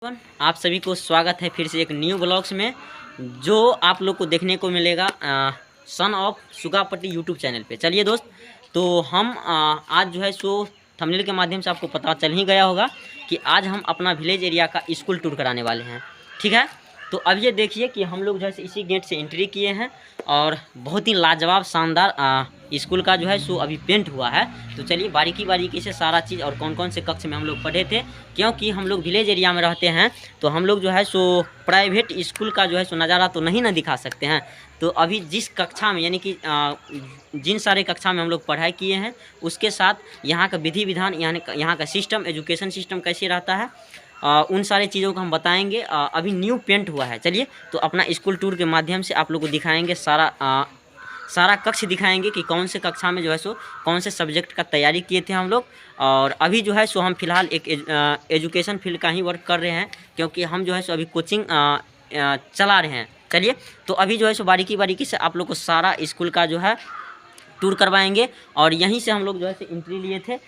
आप सभी को स्वागत है फिर से एक न्यू ब्लॉग्स में, जो आप लोग को देखने को मिलेगा सन ऑफ सुगापट्टी यूट्यूब चैनल पे। चलिए दोस्त, तो हम आज जो है सो थंबनेल के माध्यम से आपको पता चल ही गया होगा कि आज हम अपना विलेज एरिया का स्कूल टूर कराने वाले हैं। ठीक है, तो अब ये देखिए कि हम लोग जो है इसी गेट से एंट्री किए हैं और बहुत ही लाजवाब शानदार स्कूल का जो है सो अभी पेंट हुआ है। तो चलिए बारीकी बारीकी से सारा चीज़ और कौन कौन से कक्ष में हम लोग पढ़े थे, क्योंकि हम लोग विलेज एरिया में रहते हैं तो हम लोग जो है सो प्राइवेट स्कूल का जो है सो नज़ारा तो नहीं ना दिखा सकते हैं। तो अभी जिस कक्षा में यानी कि जिन सारे कक्षा में हम लोग पढ़ाई किए हैं उसके साथ यहाँ का विधि विधान यहाँ का सिस्टम, एजुकेशन सिस्टम कैसे रहता है, उन सारे चीज़ों को हम बताएंगे। अभी न्यू पेंट हुआ है। चलिए तो अपना स्कूल टूर के माध्यम से आप लोग को दिखाएंगे, सारा कक्ष दिखाएंगे कि कौन से कक्षा में जो है सो कौन से सब्जेक्ट का तैयारी किए थे हम लोग। और अभी जो है सो हम फिलहाल एक एजुकेशन फील्ड का ही वर्क कर रहे हैं, क्योंकि हम जो है सो अभी कोचिंग चला रहे हैं। चलिए तो अभी जो है सो बारीकी बारीकी से आप लोग को सारा स्कूल का जो है टूर करवाएंगे और यहीं से हम लोग जो है एंट्री लिए थे।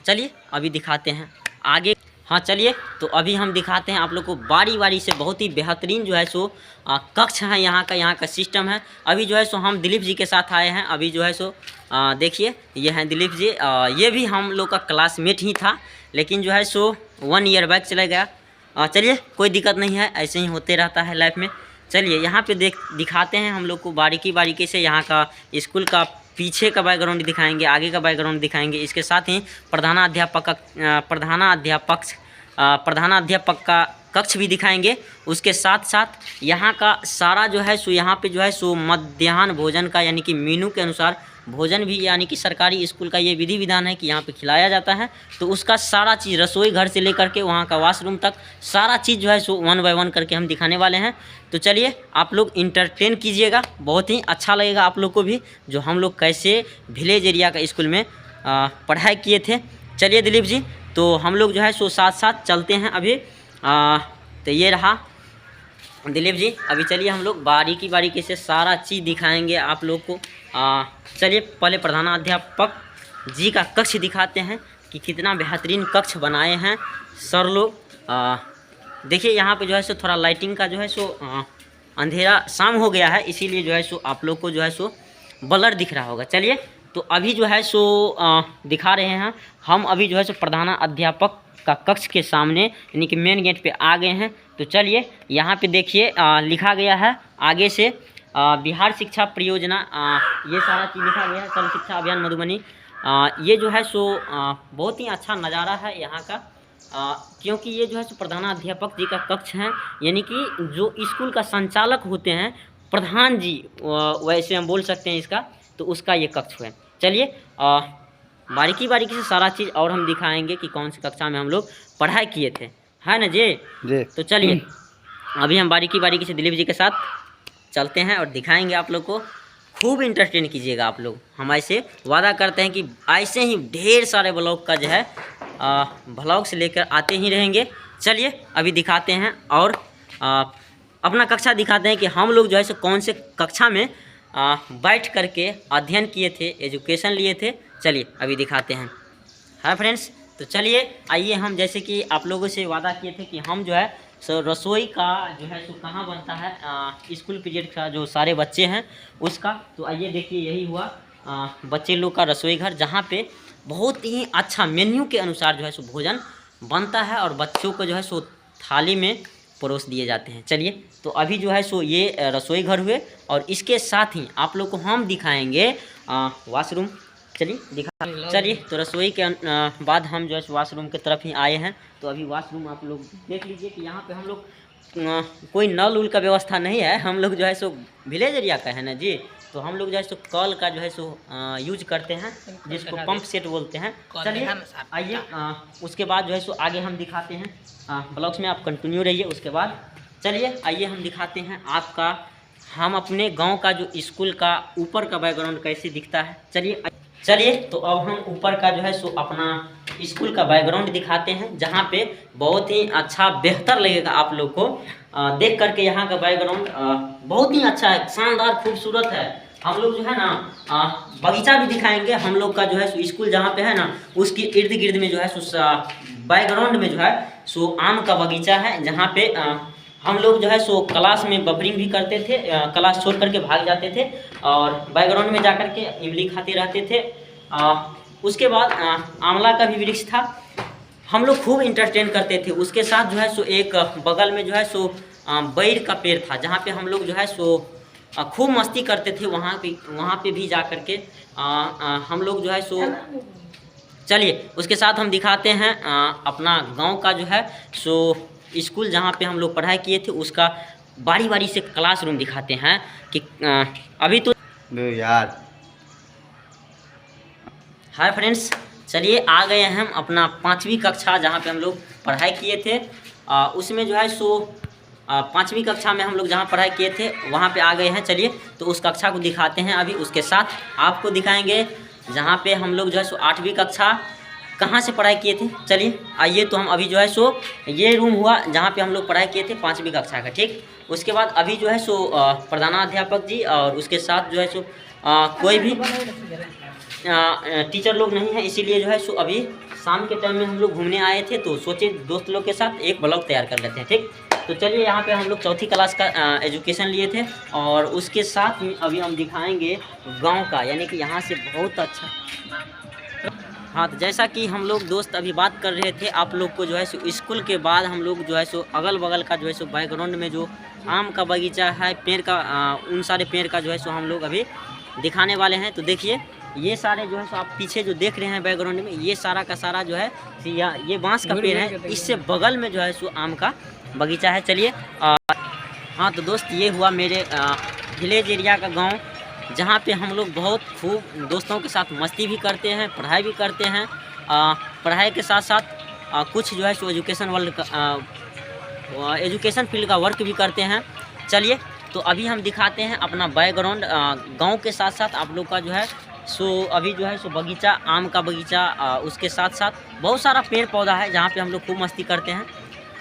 चलिए अभी दिखाते हैं आगे। हाँ चलिए, तो अभी हम दिखाते हैं आप लोग को बारी बारी से। बहुत ही बेहतरीन जो है सो कक्ष है यहाँ का सिस्टम है। अभी जो है सो हम दिलीप जी के साथ आए हैं। अभी जो है सो देखिए ये हैं दिलीप जी। ये भी हम लोग का क्लासमेट ही था, लेकिन जो है सो 1 ईयर बैक चला गया। चलिए कोई दिक्कत नहीं है, ऐसे ही होते रहता है लाइफ में। चलिए यहाँ पे दिखाते हैं हम लोग को बारीकी बारीकी से। यहाँ का स्कूल का पीछे का बैकग्राउंड दिखाएंगे, आगे का बैकग्राउंड दिखाएंगे। इसके साथ ही प्रधानाध्यापक का कक्ष भी दिखाएंगे। उसके साथ साथ यहाँ का सारा जो है सो यहाँ पे जो है सो मध्याह्न भोजन का यानी कि मेनू के अनुसार भोजन भी यानी कि सरकारी स्कूल का ये विधि विधान है कि यहाँ पे खिलाया जाता है। तो उसका सारा चीज़, रसोई घर से लेकर के वहाँ का वॉशरूम तक सारा चीज़ जो है सो 1 बाय 1 करके हम दिखाने वाले हैं। तो चलिए आप लोग इंटरटेन कीजिएगा, बहुत ही अच्छा लगेगा आप लोग को भी, जो हम लोग कैसे विलेज एरिया का स्कूल में पढ़ाई किए थे। चलिए दिलीप जी, तो हम लोग जो है सो साथ साथ चलते हैं अभी। तो ये रहा दिलीप जी। अभी चलिए हम लोग बारीकी बारीकी से सारा चीज़ दिखाएंगे आप लोग को। चलिए पहले प्रधानाध्यापक जी का कक्ष दिखाते हैं कि कितना बेहतरीन कक्ष बनाए हैं सर लोग। देखिए यहाँ पे जो है सो थोड़ा लाइटिंग का जो है सो अंधेरा शाम हो गया है, इसीलिए जो है सो आप लोग को जो है सो ब्लर दिख रहा होगा। चलिए तो अभी जो है सो दिखा रहे हैं हम। अभी जो है सो प्रधानाध्यापक का कक्ष के सामने यानी कि मेन गेट पे आ गए हैं। तो चलिए यहाँ पे देखिए लिखा गया है आगे से बिहार शिक्षा परियोजना, ये सारा चीज़ लिखा गया है, सर्व शिक्षा अभियान मधुबनी। ये जो है सो बहुत ही अच्छा नज़ारा है यहाँ का, क्योंकि ये जो है सो प्रधानाध्यापक जी का कक्ष है, यानी कि जो स्कूल का संचालक होते हैं प्रधान जी, वैसे हम बोल सकते हैं इसका, तो उसका ये कक्ष है। चलिए बारीकी बारीकी से सारा चीज़ और हम दिखाएंगे कि कौन सी कक्षा में हम लोग पढ़ाई किए थे, है ना जी? तो चलिए अभी हम बारीकी बारीकी से दिलीप जी के साथ चलते हैं और दिखाएंगे आप लोग को। खूब इंटरटेन कीजिएगा आप लोग, हम ऐसे वादा करते हैं कि ऐसे ही ढेर सारे ब्लॉग का जो है ब्लॉग से लेकर आते ही रहेंगे। चलिए अभी दिखाते हैं और अपना कक्षा दिखाते हैं कि हम लोग जो है सो कौन से कक्षा में बैठ करके अध्ययन किए थे, एजुकेशन लिए थे। चलिए अभी दिखाते हैं। हाय फ्रेंड्स, तो चलिए आइए, हम जैसे कि आप लोगों से वादा किए थे कि हम जो है सो रसोई का जो है सो कहाँ बनता है स्कूल पीरियड का जो सारे बच्चे हैं उसका। तो आइए देखिए यही हुआ बच्चे लोग का रसोई घर, जहाँ पे बहुत ही अच्छा मेन्यू के अनुसार जो है सो भोजन बनता है और बच्चों को जो है सो थाली में परोस दिए जाते हैं। चलिए तो अभी जो है सो ये रसोई घर हुए और इसके साथ ही आप लोग को हम दिखाएंगे वॉशरूम। चलिए तो रसोई के बाद हम जो है वॉशरूम की तरफ ही आए हैं। तो अभी वॉशरूम आप लोग देख लीजिए कि यहाँ पे हम लोग कोई नल उल का व्यवस्था नहीं है। हम लोग जो है सो विलेज एरिया का है ना जी, तो हम लोग जो है सो कल का जो है सो यूज करते हैं, जिसको पंप सेट बोलते हैं। चलिए आइए उसके बाद जो है सो आगे हम दिखाते हैं ब्लॉग्स में, आप कंटिन्यू रहिए। उसके बाद चलिए आइए हम दिखाते हैं आपका, हम अपने गांव का जो स्कूल का ऊपर का बैकग्राउंड कैसे दिखता है। चलिए तो अब हम ऊपर का जो है सो अपना स्कूल का बैकग्राउंड दिखाते हैं, जहाँ पे बहुत ही अच्छा बेहतर लगेगा आप लोग को देख करके। यहाँ का बैकग्राउंड बहुत ही अच्छा है, शानदार खूबसूरत है। हम लोग जो है ना बगीचा भी दिखाएंगे हम लोग का जो है स्कूल जहाँ पे है ना, उसके इर्द गिर्द में जो है बैकग्राउंड में जो है सो आम का बगीचा है, जहाँ पे हम लोग जो है सो क्लास में बफरिंग भी करते थे, क्लास छोड़ करके भाग जाते थे और बैकग्राउंड में जा कर के इमली खाते रहते थे। उसके बाद आंवला का भी वृक्ष था, हम लोग खूब इंटरटेन करते थे। उसके साथ जो है सो एक बगल में जो है सो बैर का पेड़ था, जहाँ पे हम लोग जो है सो खूब मस्ती करते थे। वहाँ पे भी जा कर के हम लोग जो है सो, चलिए उसके साथ हम दिखाते हैं अपना गांव का जो है सो स्कूल जहाँ पे हम लोग पढ़ाई किए थे, उसका बारी बारी से क्लासरूम दिखाते हैं कि अभी तो यार। हाय फ्रेंड्स, चलिए आ गए हैं हम अपना 5वीं कक्षा जहाँ पे हम लोग पढ़ाई किए थे। उसमें जो है सो 5वीं कक्षा में हम लोग जहाँ पढ़ाई किए थे वहाँ पे आ गए हैं। चलिए तो उस कक्षा को दिखाते हैं। अभी उसके साथ आपको दिखाएंगे जहाँ पे हम लोग जो है सो 8वीं कक्षा कहाँ से पढ़ाई किए थे। चलिए आइए, तो हम अभी जो है सो ये रूम हुआ जहाँ पे हम लोग पढ़ाई किए थे 5वीं कक्षा का, ठीक। उसके बाद अभी जो है सो प्रधानाध्यापक जी और उसके साथ जो है सो कोई भी टीचर लोग नहीं है, इसीलिए जो है सो अभी शाम के टाइम में हम लोग घूमने आए थे, तो सोचे दोस्त लोग के साथ एक ब्लॉग तैयार कर लेते हैं, ठीक। तो चलिए यहाँ पे हम लोग 4th क्लास का एजुकेशन लिए थे और उसके साथ में अभी हम दिखाएंगे गांव का, यानी कि यहाँ से बहुत अच्छा। हाँ, तो जैसा कि हम लोग दोस्त अभी बात कर रहे थे, आप लोग को जो है सो स्कूल के बाद हम लोग जो है सो अगल बगल का जो है सो बैकग्राउंड में जो आम का बगीचा है, पेड़ का उन सारे पेड़ का जो है सो हम लोग अभी दिखाने वाले हैं। तो देखिए ये सारे जो है सो आप पीछे जो देख रहे हैं बैकग्राउंड में, ये सारा का सारा जो है ये बांस का पेड़ है, इससे बगल में जो है सो आम का बगीचा है। चलिए हाँ, तो दोस्त ये हुआ मेरे विलेज एरिया का गांव, जहाँ पे हम लोग बहुत खूब दोस्तों के साथ मस्ती भी करते हैं, पढ़ाई भी करते हैं। पढ़ाई के साथ साथ कुछ जो है सो एजुकेशन फील्ड का वर्क भी करते हैं। चलिए तो अभी हम दिखाते हैं अपना बैकग्राउंड गांव के साथ साथ आप लोग का जो है सो अभी जो है सो बगीचा, आम का बगीचा, उसके साथ साथ बहुत सारा पेड़ पौधा है जहाँ पे हम लोग खूब मस्ती करते हैं।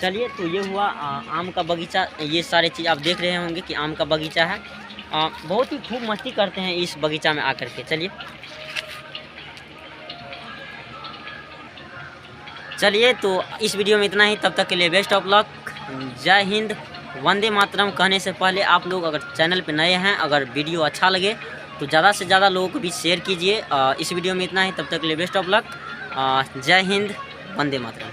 चलिए तो ये हुआ आम का बगीचा, ये सारे चीज़ आप देख रहे होंगे कि आम का बगीचा है। बहुत ही खूब मस्ती करते हैं इस बगीचा में आकर के। चलिए तो इस वीडियो में इतना ही, तब तक के लिए बेस्ट ऑफ लक, जय हिंद, वंदे मातरम। कहने से पहले आप लोग अगर चैनल पे नए हैं, अगर वीडियो अच्छा लगे तो ज़्यादा से ज़्यादा लोगों को भी शेयर कीजिए। इस वीडियो में इतना ही, तब तक के लिए बेस्ट ऑफ लक, जय हिंद, वंदे मातरम।